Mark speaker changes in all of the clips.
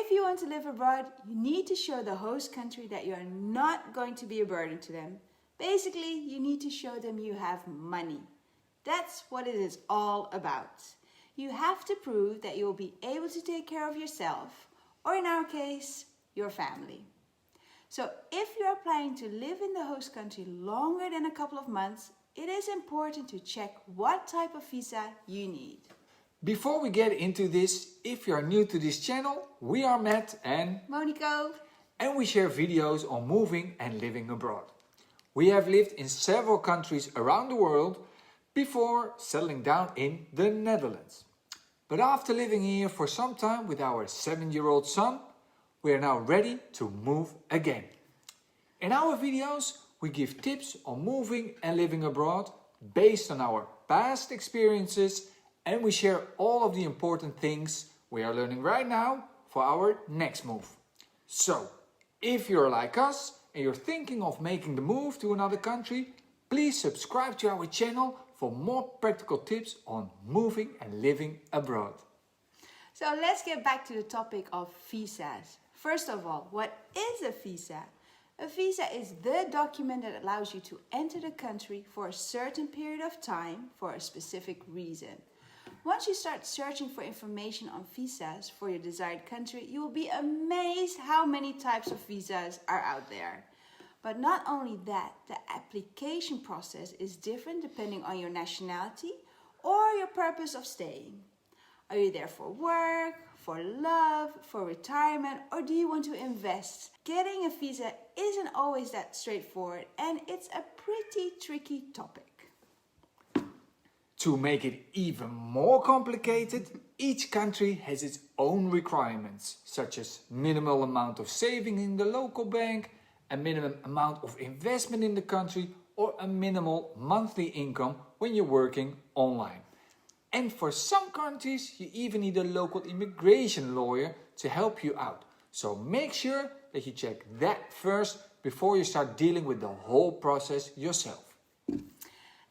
Speaker 1: If you want to live abroad, you need to show the host country that you are not going to be a burden to them. Basically, you need to show them you have money. That's what it is all about. You have to prove that you will be able to take care of yourself, or in our case, your family. So if you are planning to live in the host country longer than a couple of months, it is important to check what type of visa you need.
Speaker 2: Before we get into this, if you are new to this channel, we are Matt and
Speaker 1: Monico.
Speaker 2: And we share videos on moving and living abroad. We have lived in several countries around the world before settling down in the Netherlands. But after living here for some time with our 7-year-old son, we are now ready to move again. In our videos, we give tips on moving and living abroad based on our past experiences, and we share all of the important things we are learning right now for our next move. So, if you're like us and you're thinking of making the move to another country, please subscribe to our channel for more practical tips on moving and living abroad.
Speaker 1: So let's get back to the topic of visas. First of all, what is a visa? A visa is the document that allows you to enter the country for a certain period of time for a specific reason. Once you start searching for information on visas for your desired country, you will be amazed how many types of visas are out there. But not only that, the application process is different depending on your nationality or your purpose of staying. Are you there for work, for love, for retirement, or do you want to invest? Getting a visa isn't always that straightforward, and it's a pretty tricky topic.
Speaker 2: To make it even more complicated, each country has its own requirements, such as minimal amount of saving in the local bank, a minimum amount of investment in the country, or a minimal monthly income when you're working online. And for some countries, you even need a local immigration lawyer to help you out. So make sure that you check that first before you start dealing with the whole process yourself.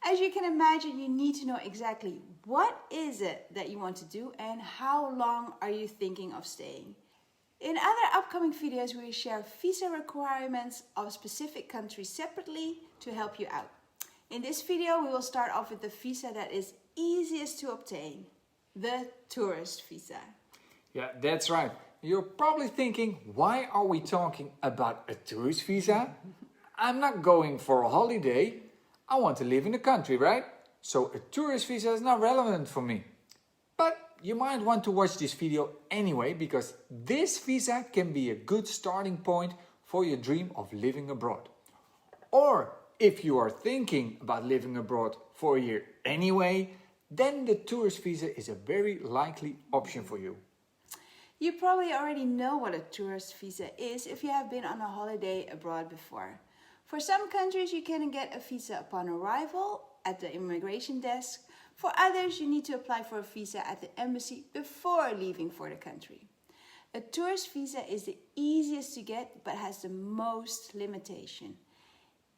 Speaker 1: As you can imagine, you need to know exactly what is it that you want to do and how long are you thinking of staying. In other upcoming videos, we will share visa requirements of specific countries separately to help you out. In this video, we will start off with the visa that is easiest to obtain, the tourist visa.
Speaker 2: Yeah, that's right. You're probably thinking, why are we talking about a tourist visa? I'm not going for a holiday. I want to live in the country, right? So a tourist visa is not relevant for me. But you might want to watch this video anyway, because this visa can be a good starting point for your dream of living abroad. Or if you are thinking about living abroad for a year anyway, then the tourist visa is a very likely option for you.
Speaker 1: You probably already know what a tourist visa is if you have been on a holiday abroad before. For some countries, you can get a visa upon arrival at the immigration desk. For others, you need to apply for a visa at the embassy before leaving for the country. A tourist visa is the easiest to get but has the most limitation.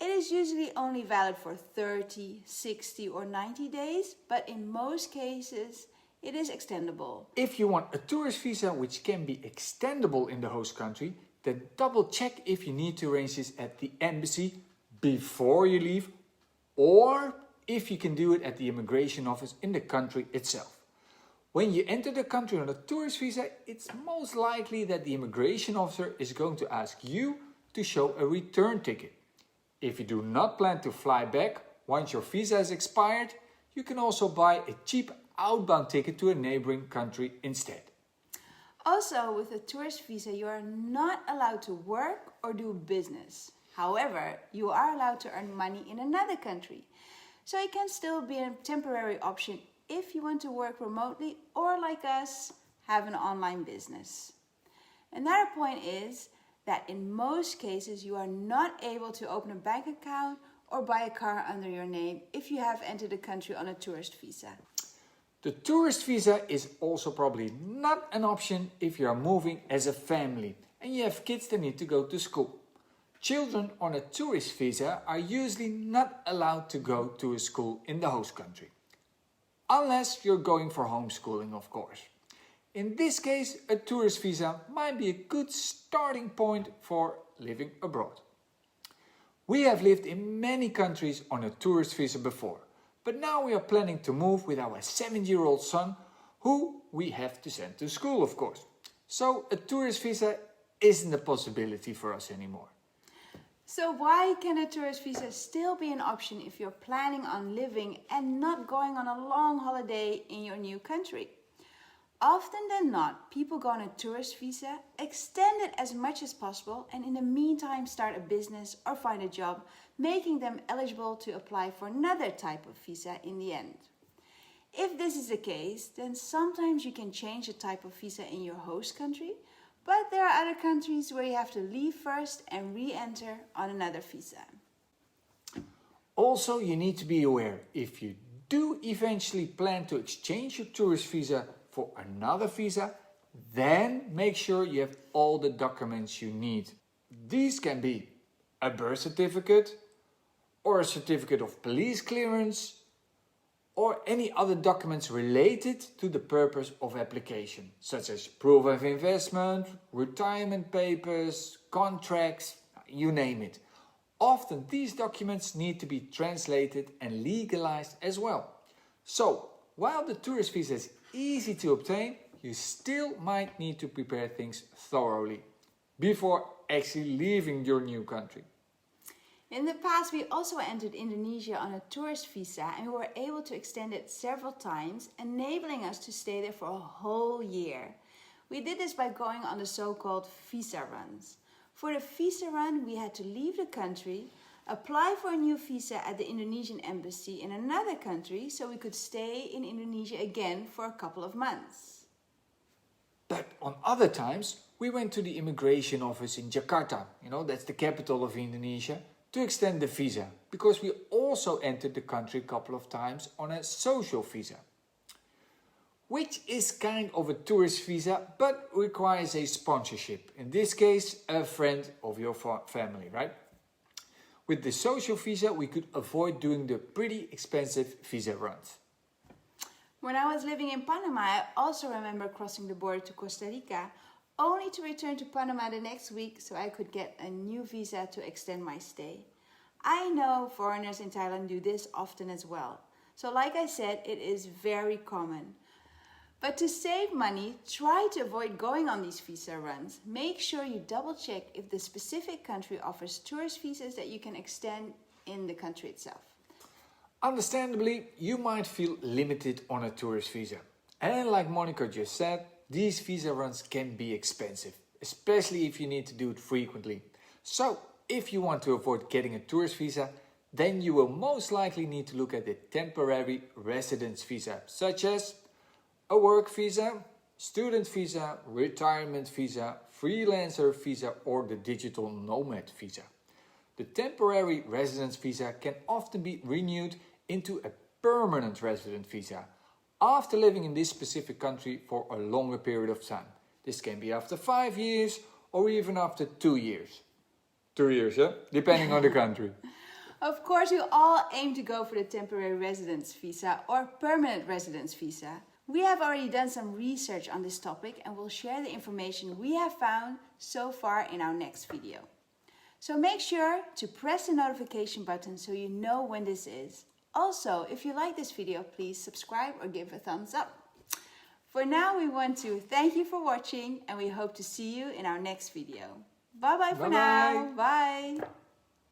Speaker 1: It is usually only valid for 30, 60 or 90 days, but in most cases, it is extendable.
Speaker 2: If you want a tourist visa which can be extendable in the host country, then double check if you need to arrange this at the embassy before you leave, or if you can do it at the immigration office in the country itself. When you enter the country on a tourist visa, it's most likely that the immigration officer is going to ask you to show a return ticket. If you do not plan to fly back once your visa has expired, you can also buy a cheap outbound ticket to a neighboring country instead.
Speaker 1: Also, with a tourist visa, you are not allowed to work or do business. However, you are allowed to earn money in another country. So it can still be a temporary option if you want to work remotely or, like us, have an online business. Another point is that in most cases, you are not able to open a bank account or buy a car under your name if you have entered the country on a tourist visa.
Speaker 2: The tourist visa is also probably not an option if you are moving as a family and you have kids that need to go to school. Children on a tourist visa are usually not allowed to go to a school in the host country. Unless you're going for homeschooling, of course. In this case, a tourist visa might be a good starting point for living abroad. We have lived in many countries on a tourist visa before, but now we are planning to move with our 7-year-old son, who we have to send to school, of course. So a tourist visa isn't a possibility for us anymore.
Speaker 1: So why can a tourist visa still be an option if you're planning on living and not going on a long holiday in your new country? Often than not, people go on a tourist visa, extend it as much as possible, and in the meantime start a business or find a job, making them eligible to apply for another type of visa in the end. If this is the case, then sometimes you can change the type of visa in your host country, but there are other countries where you have to leave first and re-enter on another visa.
Speaker 2: Also, you need to be aware, if you do eventually plan to exchange your tourist visa for another visa, then make sure you have all the documents you need. These can be a birth certificate, or a certificate of police clearance, or any other documents related to the purpose of application, such as proof of investment, retirement papers, contracts, you name it. Often these documents need to be translated and legalized as well. So, while the tourist visa is easy to obtain, you still might need to prepare things thoroughly before actually leaving your new country.
Speaker 1: In the past, we also entered Indonesia on a tourist visa and we were able to extend it several times, enabling us to stay there for a whole year. We did this by going on the so-called visa runs. For the visa run, we had to leave the country, apply for a new visa at the Indonesian embassy in another country so we could stay in Indonesia again for a couple of months.
Speaker 2: But on other times, we went to the immigration office in Jakarta, that's the capital of Indonesia, to extend the visa, because we also entered the country a couple of times on a social visa, which is kind of a tourist visa but requires a sponsorship, in this case a friend of your family, right? With the social visa we could avoid doing the pretty expensive visa runs.
Speaker 1: When I was living in Panama, I also remember crossing the border to Costa Rica, only to return to Panama the next week so I could get a new visa to extend my stay. I know foreigners in Thailand do this often as well. So like I said, it is very common. But to save money, try to avoid going on these visa runs. Make sure you double check if the specific country offers tourist visas that you can extend in the country itself.
Speaker 2: Understandably, you might feel limited on a tourist visa. And like Monica just said, these visa runs can be expensive, especially if you need to do it frequently. So, if you want to avoid getting a tourist visa, then you will most likely need to look at the temporary residence visa, such as a work visa, student visa, retirement visa, freelancer visa, or the digital nomad visa. The temporary residence visa can often be renewed into a permanent resident visa after living in this specific country for a longer period of time. This can be after 5 years or even after 2 years. 2 years, yeah? Depending on the country.
Speaker 1: Of course, we all aim to go for the temporary residence visa or permanent residence visa. We have already done some research on this topic and will share the information we have found so far in our next video. So make sure to press the notification button so you know when this is. Also, if you like this video, please subscribe or give a thumbs up. For now, we want to thank you for watching and we hope to see you in our next video. Bye bye for now. Bye.